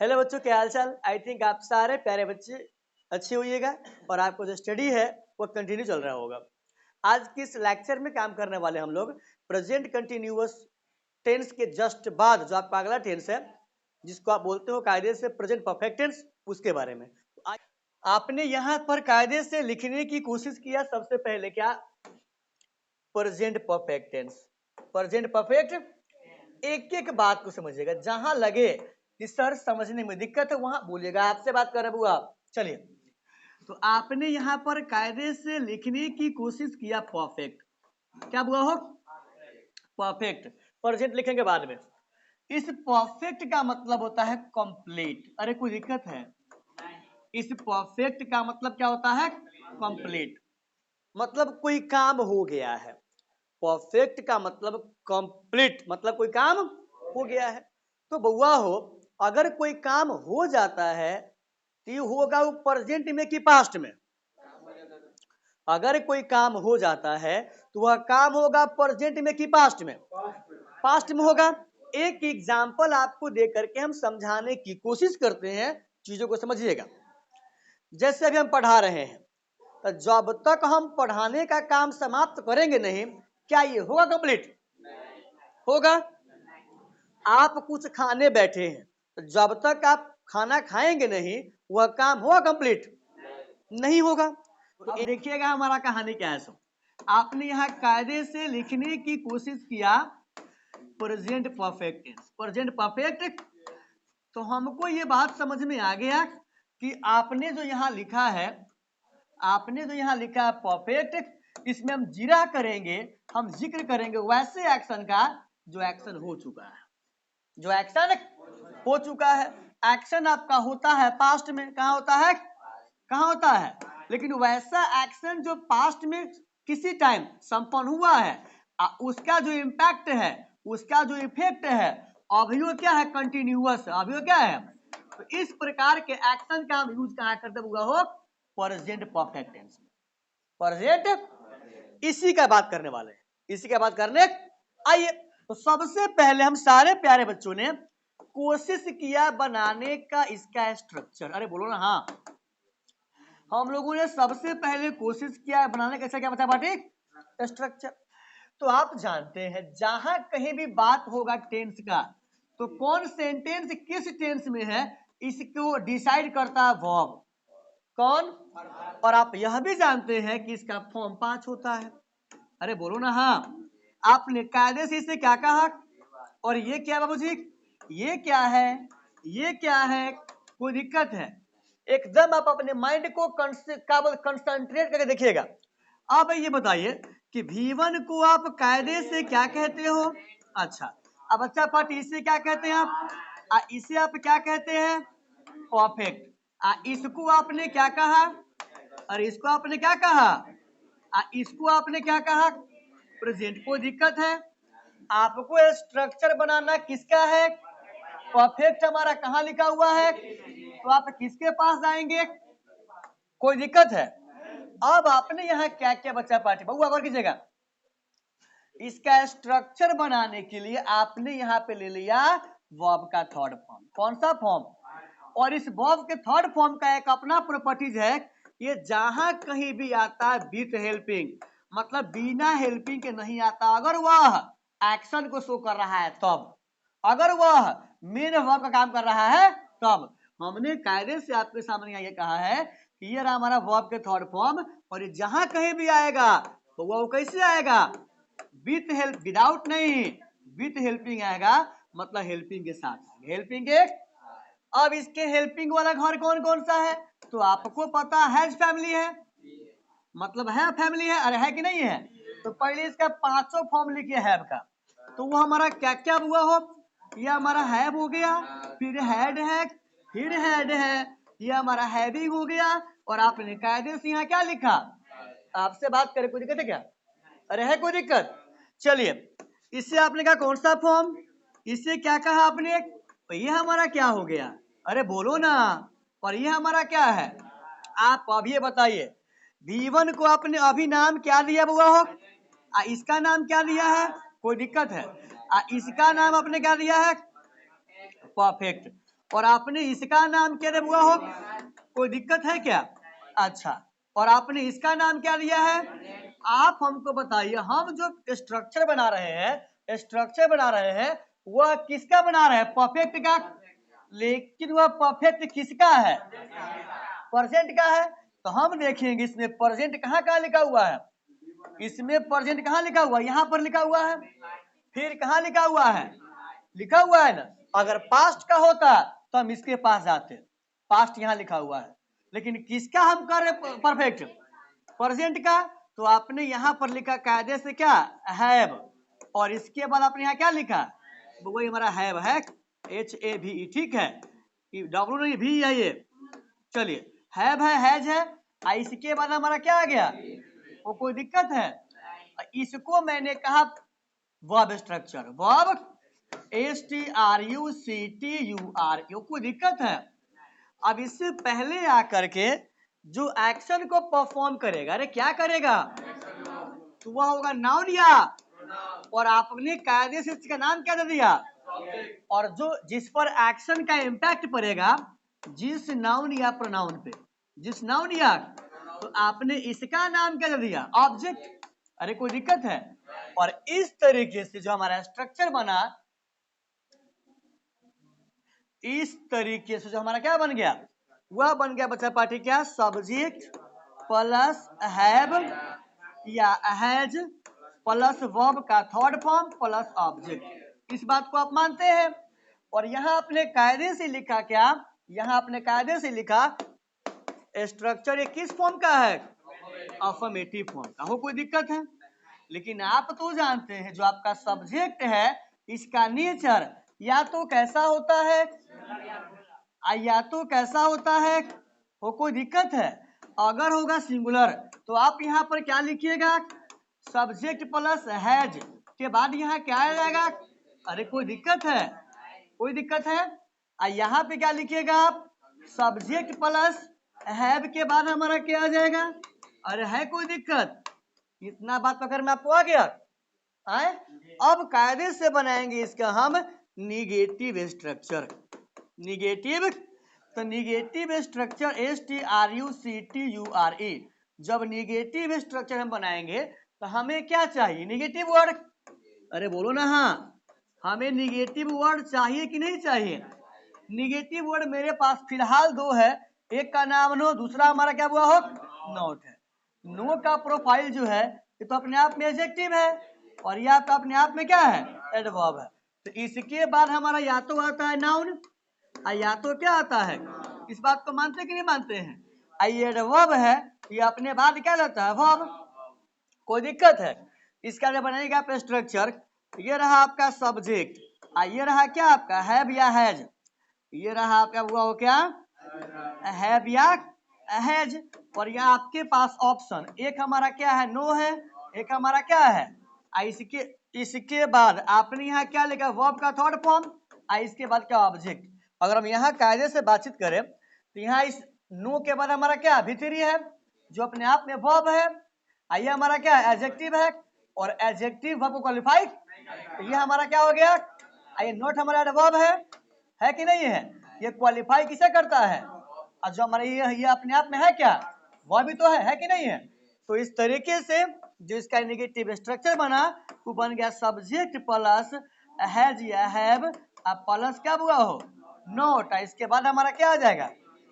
Hello बच्चों, क्या हाल चाल। आई थिंक आप सारे प्यारे बच्चे अच्छे होइएगा और आपको जो स्टडी है वो कंटिन्यू चल रहा होगा। आज के इस लेक्चर में काम करने वाले हम लोग प्रेजेंट कंटिन्यूअस टेंस के जस्ट बाद जो आपका अगला टेंस है, जिसको आप बोलते हो कायदे से प्रेजेंट परफेक्ट टेंस, उसके बारे में। आपने यहाँ पर कायदे से लिखने की कोशिश किया। सबसे पहले क्या? Present perfect tense. Present perfect एक एक बात को समझिएगा। जहां लगे कि सर समझने में दिक्कत है वहां बोलिएगा। आपसे बात कर रहे बुआ। चलिए, तो आपने यहां पर कायदे से लिखने की कोशिश किया परफेक्ट। क्या बुआ हो? परफेक्ट। प्रेजेंट लिखेंगे बाद में। इस परफेक्ट का मतलब होता है कंप्लीट। अरे कोई दिक्कत है? इस परफेक्ट का मतलब क्या होता है? कंप्लीट। मतलब कोई काम हो गया है। परफेक्ट का मतलब कंप्लीट, मतलब कोई काम हो गया है। तो बउआ हो, अगर कोई काम हो जाता है तो ये होगा वो प्रेजेंट में कि पास्ट में? अगर कोई काम हो जाता है तो वह काम होगा प्रेजेंट में कि पास्ट में? पास्ट में होगा। एक एग्जाम्पल आपको देकर के हम समझाने की कोशिश करते हैं, चीजों को समझिएगा। जैसे अभी हम पढ़ा रहे हैं, तो जब तक हम पढ़ाने का काम समाप्त करेंगे नहीं, क्या ये होगा कंप्लीट? होगा। आप कुछ खाने बैठे हैं, तो जब तक आप खाना खाएंगे नहीं वह काम होगा कंप्लीट? नहीं होगा। तो देखिएगा हमारा कहानी क्या है। सो आपने यहाँ कायदे से लिखने की कोशिश किया present perfect tense. Present perfect. तो हमको ये बात समझ में आ गया कि आपने जो यहाँ लिखा है, आपने जो यहाँ लिखा है परफेक्ट, इसमें हम जीरा करेंगे, हम जिक्र करेंगे वैसे एक्शन का जो एक्शन हो चुका है। जो एक्शन हो चुका है। एक्शन आपका होता है पास्ट में। कहाँ होता है? कहाँ होता है? लेकिन वैसा एक्शन जो पास्ट में किसी टाइम संपन्न हुआ है, उसका जो इम्पैक्ट है, उसका जो इफेक्ट है, अभी वो क्या है? कंटिन्यूअस। अभी वो क्या है? तो इस प्रकार के एक्शन का हम यूज कहाँ करते हुआ हो? प्रेजेंट परफेक्ट टेंस में। प्रेजेंट इसी का बात करने वाले हैं। इसी का बात करने आइए। तो सबसे पहले हम सारे प्यारे बच्चों ने कोशिश किया बनाने का इसका स्ट्रक्चर। अरे बोलो ना हाँ। हम लोगों ने सबसे पहले कोशिश किया बनाने का। क्या बता पाटे? स्ट्रक्चर। तो आप जानते हैं जहां कहीं भी बात होगा टेंस का, तो कौन सेंटेंस किस टेंस में है इसको डिसाइड करता है वर्ब। कौन? और आप यह भी जानते हैं कि इसका फॉर्म 5 होता है। अरे बोलो ना हाँ। आपने कायदे से इसे क्या कहा? और ये क्या बाबूजी? ये क्या है? ये क्या है? कोई दिक्कत है? एकदम आप अपने माइंड को कंसंट्रेट करके देखिएगा। अब ये बताइए कि V1 को आप कायदे से क्या कहते हो? अच्छा, अब अच्छा पार्ट इसे क्या कहते हैं आप? इसे आप क्या कहते हैं? परफेक्ट। इसको आपने क्या कहा? और इसको आपने क्या कहा? इसको आपने क्या कहा? प्रेजेंट। कोई दिक्कत है? आपको स्ट्रक्चर बनाना किसका है? परफेक्ट हमारा कहाँ लिखा हुआ है? तो आप किसके पास जाएंगे? कोई दिक्कत है? अब आपने यहाँ क्या क्या बच्चा पार्टी बउआ और कीजिएगा। इसका स्ट्रक्चर बनाने के लिए आपने यहाँ पे ले लिया वर्ब का थर्ड फॉर्म। कौन सा फॉर्म? और इस वर्ब के थर्ड फॉर्म का एक अपना प्रॉपर्टीज है, ये जहां कहीं भी आता है विथ हेल्पिंग, मतलब बिना हेल्पिंग के नहीं आता। अगर वह एक्शन को शो कर रहा है तब, अगर वह मेन वर्ब का काम कर रहा है तब। हमने कायदे से आपके सामने ये कहा है कि ये रहा हमारा वर्ब के थर्ड फॉर्म, और ये जहां कहीं भी आएगा तो वह कैसे आएगा? विथ हेल्प, विदाउट नहीं, विथ हेल्पिंग आएगा। मतलब हेल्पिंग के साथ। हेल्पिंग के। अब इसके हेल्पिंग वाला घर कौन कौन सा है? तो आपको पता है फैमिली है, मतलब है फैमिली है। अरे है कि नहीं है? तो पहले इसका 5 फॉर्म लिखिए हैव का। तो वो हमारा क्या क्या हुआ हो? ये हमारा हैव हो गया, फिर हेड है, फिर हेड है, ये हमारा हैविंग हो गया। और आपने कायदे से यहाँ क्या लिखा? आपसे बात करें, कोई दिक्कत है क्या? अरे है कोई दिक्कत? चलिए, इससे आपने कहा कौन सा फॉर्म? इससे क्या कहा आपने? तो ये हमारा क्या हो गया? अरे बोलो ना। और ये हमारा क्या है? आप अभी बताइए। V1 को आपने अभी नाम क्या दिया हुआ हो? इसका नाम क्या दिया है? कोई दिक्कत है? इसका नाम आपने क्या दिया है? परफेक्ट। और आपने इसका नाम क्या दिया हुआ हो, कोई दिक्कत है क्या? अच्छा, और आपने इसका नाम क्या लिया है? आप हमको बताइए, हम जो स्ट्रक्चर बना रहे हैं वह किसका बना रहे हैं? परफेक्ट का। लेकिन वह परफेक्ट किसका है? परसेंट का है। तो हम देखेंगे इसमें परसेंट कहाँ कहाँ लिखा हुआ है। इसमें परसेंट कहाँ लिखा हुआ है? यहाँ पर लिखा हुआ है। फिर कहाँ लिखा हुआ है? लिखा हुआ है ना। अगर पास्ट का होता तो हम इसके पास जाते, पास्ट यहाँ लिखा हुआ है। लेकिन किसका हम कर रहे परफेक्ट? प्रेजेंट का। तो आपने यहाँ पर लिखा कायदे से क्या? हैव। और इसके बाद आपने यहाँ क्या लिखा? वही हमारा हैव है, HAVE, ठीक है। डब्ल्यू नहीं, भी है ये। चलिए, हैव है, हैज है, इसके बाद हमारा क्या आ गया? वो कोई दिक्कत है? इसको मैंने कहा वर्ब स्ट्रक्चर, वर्ब STRUCTUR, कोई दिक्कत है? अब इससे पहले आकर के जो एक्शन को परफॉर्म करेगा, अरे क्या करेगा? तो वह होगा नाउन या, और आपने कायदे से इसका नाम क्या दे दिया? और जो जिस पर एक्शन का इम्पैक्ट पड़ेगा, जिस नाउन या प्रोनाउन पे, जिस नाउन या, तो आपने इसका नाम क्या दे दिया? ऑब्जेक्ट। अरे कोई दिक्कत है? और इस तरीके से जो हमारा स्ट्रक्चर बना, इस तरीके से जो हमारा क्या बन गया? वह बन गया बच्चा पार्टी क्या? सब्जेक्ट प्लस हैव या हैज प्लस वर्ब का थर्ड फॉर्म प्लस ऑब्जेक्ट। इस बात को आप मानते हैं? और यहाँ आपने कायदे से लिखा क्या? यहाँ आपने कायदे से लिखा स्ट्रक्चर ये किस फॉर्म का है? अफर्मेटिव फॉर्म का। हो कोई दिक्कत है? लेकिन आप तो जानते हैं जो आपका सब्जेक्ट है, इसका नेचर या तो कैसा होता है, या तो कैसा होता है। हो कोई दिक्कत है? अगर होगा सिंगुलर तो आप यहाँ पर क्या लिखिएगा? सब्जेक्ट प्लस हैज के बाद यहाँ क्या आ जाएगा? अरे कोई दिक्कत है? कोई दिक्कत है? यहाँ पे क्या लिखिएगा आप? सब्जेक्ट प्लस हैव के बाद हमारा क्या आ जाएगा? अरे है कोई दिक्कत? इतना बात पकड़ में आपको आ गया? आए? अब कायदे से बनाएंगे इसका हम निगेटिव स्ट्रक्चर। निगेटिव, तो निगेटिव स्ट्रक्चर STRUCTURE। जब निगेटिव स्ट्रक्चर हम बनाएंगे तो हमें क्या चाहिए? Negative word. अरे बोलो ना, हाँ, हमें निगेटिव वर्ड चाहिए कि नहीं चाहिए? निगेटिव वर्ड मेरे पास फिलहाल दो है, एक का नाम नो, दूसरा हमारा क्या हुआ हो? नॉट है। नो का प्रोफाइल जो है ये तो अपने आप में एडजेक्टिव है, और यह आपका अपने आप में क्या है? एडवर्ब है। तो इसके बाद हमारा या तो आता है नाउन, या तो क्या आता है? इस बात को मानते कि नहीं मानते हैं? ये एडवर्ब है, ये अपने बाद क्या लाता है? वर्ब। कोई दिक्कत है? इसका जब बनाएगा आप स्ट्रक्चर, ये रहा आपका सब्जेक्ट, ये रहा क्या आपका? हैव या हैज। ये रहा आपका हुआ हो क्या? हैव या हैज। और यह आपके पास ऑप्शन, एक हमारा क्या है? नो है, एक हमारा क्या है? इसके बाद आपने यहाँ क्या लिखा? वर्ब का थर्ड फॉर्म, इसके बाद क्या? ऑब्जेक्ट। अगर हम यहाँ कायदे से बातचीत करें तो यहाँ इस नो के बाद हमारा क्या? भी3 है, जो अपने आप में वर्ब है। ये हमारा क्या है? एडजेक्टिव है, और एडजेक्टिव वर्ब को क्वालिफाई, तो ये हमारा क्या हो गया? ये नोट हमारा एडवर्ब है कि नहीं है? ये क्वालिफाई किसे करता है? और जो हमारा ये अपने आप में है क्या? वह भी तो है कि नहीं है? तो इस तरीके से जो इसका नेगेटिव स्ट्रक्चर बना, वो बन गया सब्जेक्ट प्लस हैज या हैव, अब प्लस क्या हुआ हो? नोट। इसके बाद हमारा क्या आ जाएगा?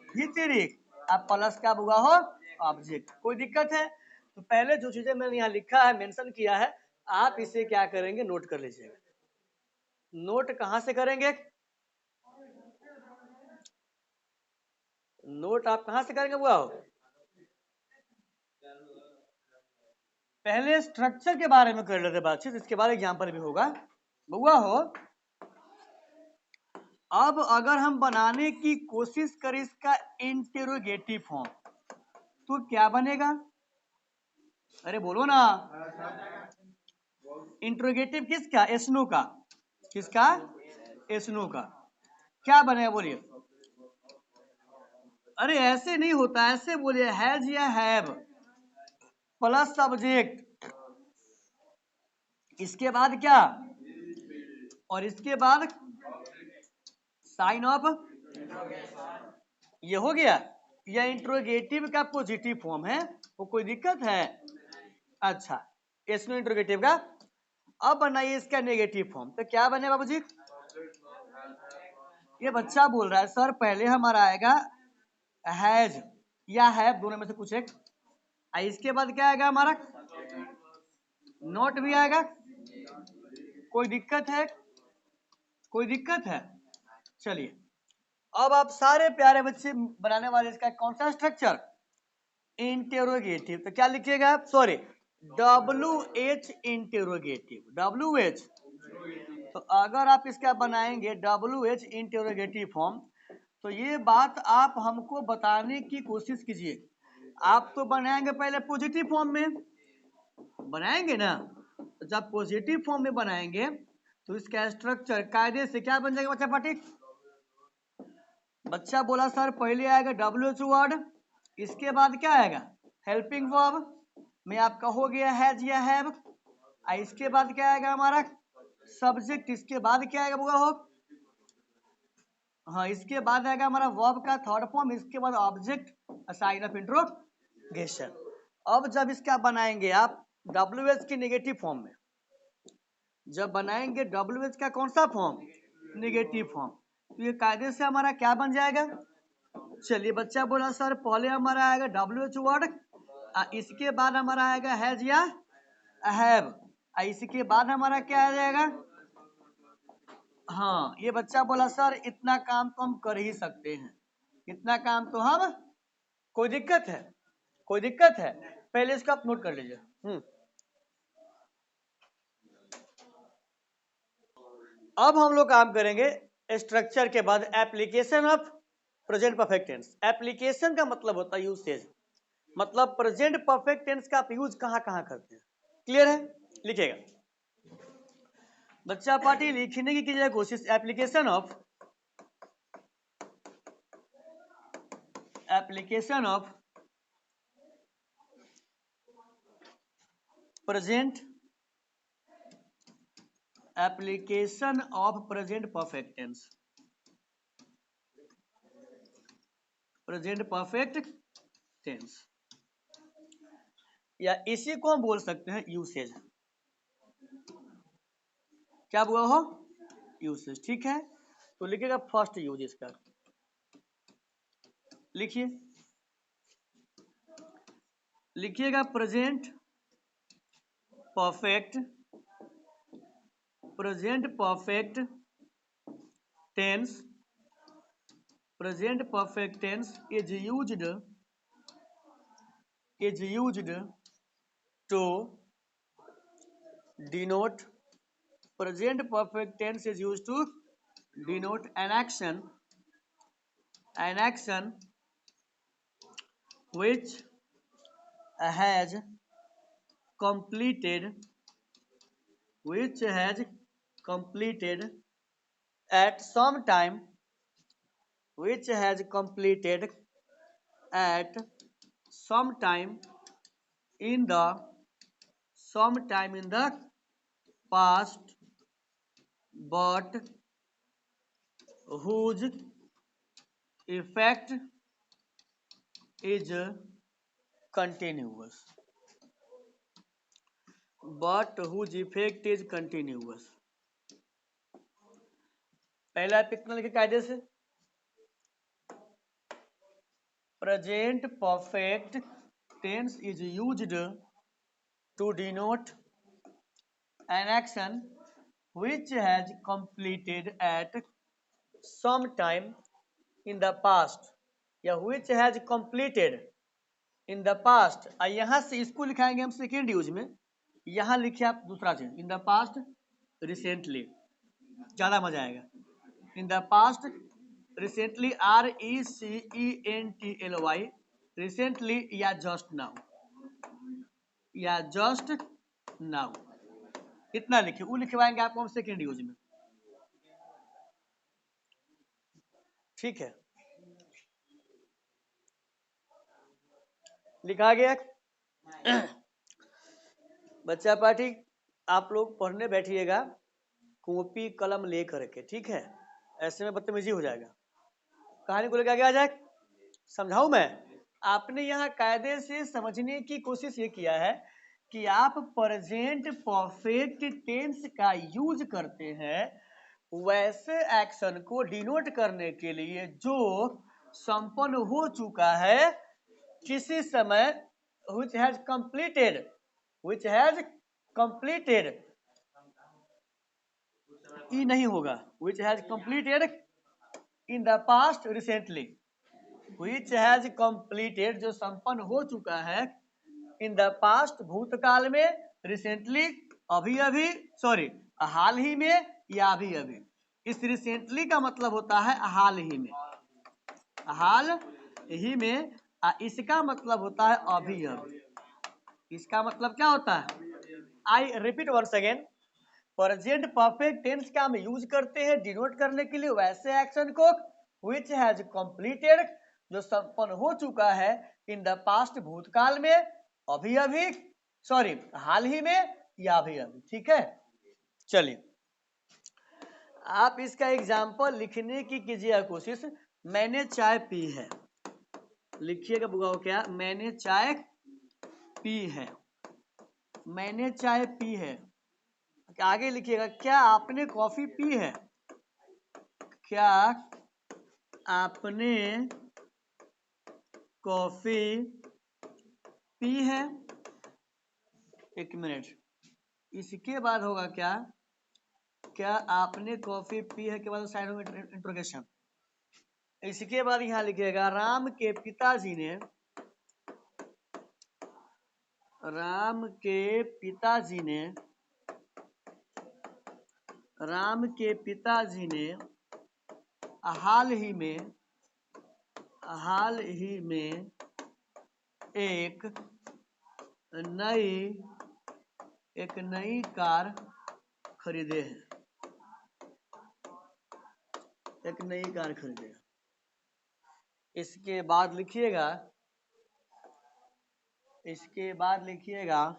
भी3, अब प्लस क्या हुआ हो? ऑब्जेक्ट। कोई दिक्कत है? तो पहले जो चीजें मैंने यहाँ लिखा है, मेंशन किया है, आप इसे क्या करेंगे? नोट कर लीजिएगा। नोट कहां से करेंगे? नोट आप कहां से करेंगे बुआ? पहले स्ट्रक्चर के बारे में कर लेते बातचीत, इसके बाद एग्जाम्पल भी होगा। बुआ हो, अब अगर हम बनाने की कोशिश करें इसका इंटेरोगेटिव फॉर्म, तो क्या बनेगा? अरे बोलो ना। इंट्रोगेटिव किसका? एसनो का। किसका? एसनो का। क्या बनेगा बोलिए? अरे ऐसे नहीं होता, ऐसे बोलिए, हैज या हैव प्लस सब्जेक्ट, इसके बाद क्या? और इसके बाद साइन ऑफ ये हो गया, यह इंट्रोगेटिव का पॉजिटिव फॉर्म है, वो कोई दिक्कत है? अच्छा, इसमें इंट्रोगेटिव का। अब बनाइए इसका नेगेटिव फॉर्म, तो क्या बने बाबूजी? ये बच्चा बोल रहा है सर पहले हमारा आएगा हैज या हैव, दोनों में से कुछ एक, इसके बाद क्या आएगा हमारा? नॉट भी आएगा। कोई दिक्कत है? कोई दिक्कत है? चलिए, अब आप सारे प्यारे बच्चे बनाने वाले इसका कौन सा स्ट्रक्चर? इंटेरोगेटिव। तो क्या लिखिएगा आप? Sorry, WH interrogative, WH। तो अगर आप इसका बनाएंगे WH इंटेरोगेटिव फॉर्म, तो ये बात आप हमको बताने की कोशिश कीजिए। आप तो बनाएंगे पहले पॉजिटिव फॉर्म में, बनाएंगे ना? तो जब पॉजिटिव फॉर्म में बनाएंगे तो इसका स्ट्रक्चर कायदे से क्या बन जाएगा बच्चा पाटी? बच्चा बोला सर पहले आएगा WH वर्ड, इसके बाद क्या आएगा? हेल्पिंग वर्ब में आपका हो गया हैज या हैव, इसके बाद क्या आएगा हमारा? सब्जेक्ट, इसके बाद क्या आएगा बुआ हो? हाँ, इसके बाद आएगा हमारा वर्ब का थर्ड फॉर्म, इसके बाद ऑब्जेक्ट साइन ऑफ इंट्रोगेशन। अब जब इसका बनाएंगे आप WH की नेगेटिव फॉर्म में, जब बनाएंगे WH का कौन सा फॉर्म? नेगेटिव फॉर्म, तो ये कायदे से हमारा क्या बन जाएगा? चलिए, बच्चा बोला सर पहले हमारा आएगा WH वर्ड, इसके बाद हमारा आएगा हैज या हैव, इसके बाद हमारा क्या आ जाएगा? हाँ, ये बच्चा बोला सर इतना काम तो हम कर ही सकते हैं, इतना काम तो हम, कोई दिक्कत है? कोई दिक्कत है? पहले इसका आप नोट कर लीजिए। अब हम लोग काम करेंगे स्ट्रक्चर के बाद application of present perfect tense. Application का मतलब होता है यूसेज, मतलब प्रेजेंट परफेक्ट टेंस का आप यूज कहां कहां करते हैं। क्लियर है? लिखिएगा बच्चा पार्टी, लिखने की कीजिए कोशिश। Application of present, application of present perfect tense, present perfect tense, या इसी को हम बोल सकते हैं यूसेज। क्या हुआ हो? यूसेज। ठीक है, तो लिखिएगा फर्स्ट यूज इसका, लिखिए, लिखिएगा present perfect, present perfect tense, present perfect tense is used to denote, present perfect tense is used to denote an action which has completed at some time, which has completed at some time in the past, but whose effect is continuous, पहला कितना लिखे कायदे से? Present perfect tense is used to denote an action which has completed at some time in the past, या which has completed in the past। यहां से इसको लिखाएंगे हम सेकेंड यूज में, यहां लिखे आप दूसरा चीज, इन द पास्ट रिसेंटली, ज्यादा मजा आएगा। In the past recently, RECENTLY, recently, या जस्ट नाउ, इतना लिखिए। वो लिखवाएंगे आपको हम सेकेंड यूज में, ठीक है? लिखा गया बच्चा पाठी, आप लोग पढ़ने बैठिएगा कॉपी कलम ले करके, ठीक है? ऐसे में बदतमीजी हो जाएगा। कहानी को लेकर आगे आ जाए, समझाऊं मैं। आपने यहाँ कायदे से समझने की कोशिश ये किया है कि आप प्रेजेंट परफेक्ट टेंस का यूज करते हैं वैसे एक्शन को डिनोट करने के लिए जो संपन्न हो चुका है किसी समय, which has completed, which has completed, ई नहीं होगा, which has completed in the past recently, which has completed जो संपन्न हो चुका है in the past भूतकाल में, recently अभी अभी, सॉरी हाल ही में या अभी अभी। इस रिसेंटली का मतलब होता है हाल ही में, हाल ही में, इसका मतलब होता है अभी अभी। इसका मतलब क्या होता है? I repeat once again, present perfect tense का हम यूज करते हैं डिनोट करने के लिए वैसे एक्शन को which has completed जो संपन्न हो चुका है इन द पास्ट भूतकाल में, अभी अभी, सॉरी हाल ही में या अभी अभी। ठीक है, चलिए आप इसका एग्जाम्पल लिखने की कीजिएगा कोशिश। मैंने चाय पी है, लिखिएगा बुगाओ क्या, मैंने चाय पी है, मैंने चाय पी है। आगे लिखिएगा क्या आपने कॉफी पी है, क्या आपने कॉफी पी है। एक मिनट, इसके बाद होगा क्या, क्या आपने कॉफी पी है के बाद साइड में इंट्रोगेशन। इसके बाद यहां लिखिएगा राम के पिताजी ने, राम के पिताजी ने, राम के पिताजी ने हाल ही में, हाल ही में एक नई कार खरीदे हैं, एक नई कार खरीदे हैं। इसके बाद लिखिएगा, इसके बाद लिखिएगा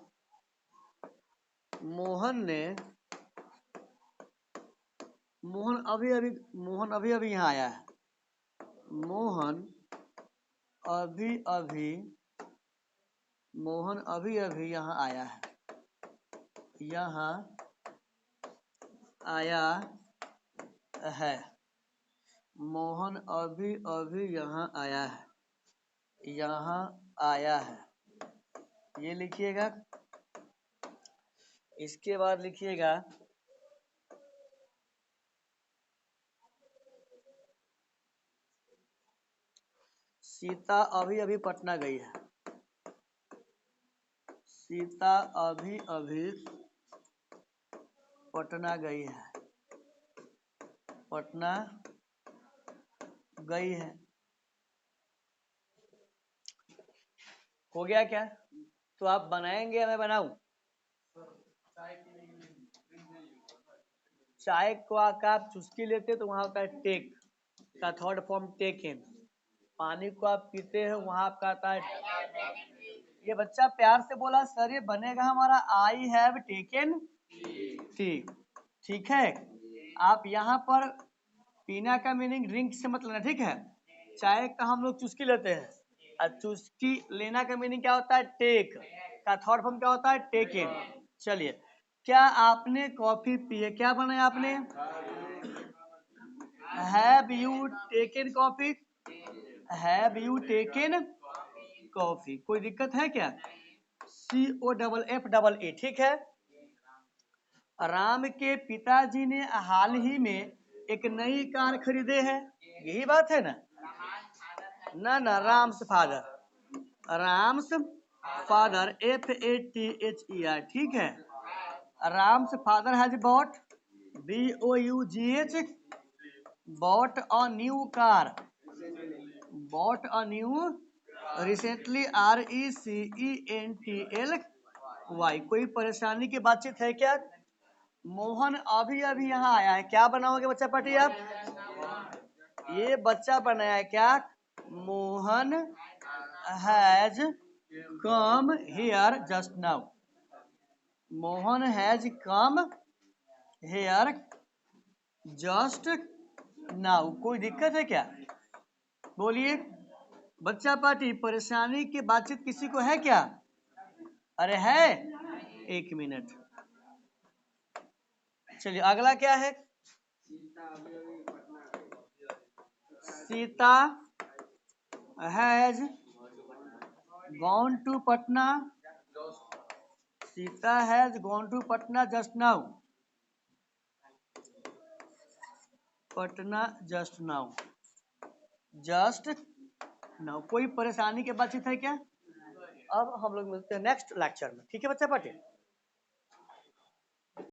मोहन ने, मोहन अभी अभी यहाँ आया है, मोहन अभी अभी यहाँ आया है, यहाँ आया है, मोहन अभी अभी यहाँ आया है, यहाँ आया है, ये लिखिएगा। इसके बाद लिखिएगा सीता अभी अभी पटना गई है, सीता अभी अभी पटना गई है, पटना गई है। हो गया क्या? तो आप बनाएंगे या मैं बनाऊं? चाय को आप चुस्की लेते तो वहां होता है टेक का थर्ड फॉर्म टेकन। पानी को आप पीते हैं वहां आपका आता है। ये बच्चा प्यार से बोला सर ये बनेगा हमारा आई हैव टेकन टी। ठीक है, आप यहाँ पर पीना का मीनिंग ड्रिंक से मतलब है, ठीक है। चाय का हम लोग चुस्की लेते हैं और चुस्की लेना का मीनिंग क्या होता है, टेक का थर्ड फॉर्म क्या होता है, टेकन। चलिए, क्या आपने कॉफी पी है, क्या बनाया आपने, have you taken coffee, have you taken coffee. कोई दिक्कत है क्या? COFFE, ठीक है। राम के पिताजी ने हाल ही में एक नई कार खरीदे है, यही बात है ना। ना Ram's father, Ram's father FATHER, ठीक है। Ram's father has bot BOUGH, bought a new car, bought a new recently RECENTLY। कोई परेशानी की बातचीत है क्या? मोहन अभी अभी यहाँ आया है, क्या बनाओगे बच्चा पार्टी आप? ये बच्चा बनाया है क्या, Mohan has come here just now, Mohan has come here just now. कोई दिक्कत है क्या? बोलिए बच्चा पार्टी, परेशानी की बातचीत किसी को है क्या? अरे है, 1 मिनट। चलिए अगला क्या है? Sita has gone to Patna. Sita has gone to Patna just now. Patna just now. Just now. कोई परेशानी की बातचीत है क्या? अब हम लोग मिलते हैं नेक्स्ट लेक्चर में, ठीक है बच्चा पार्टी।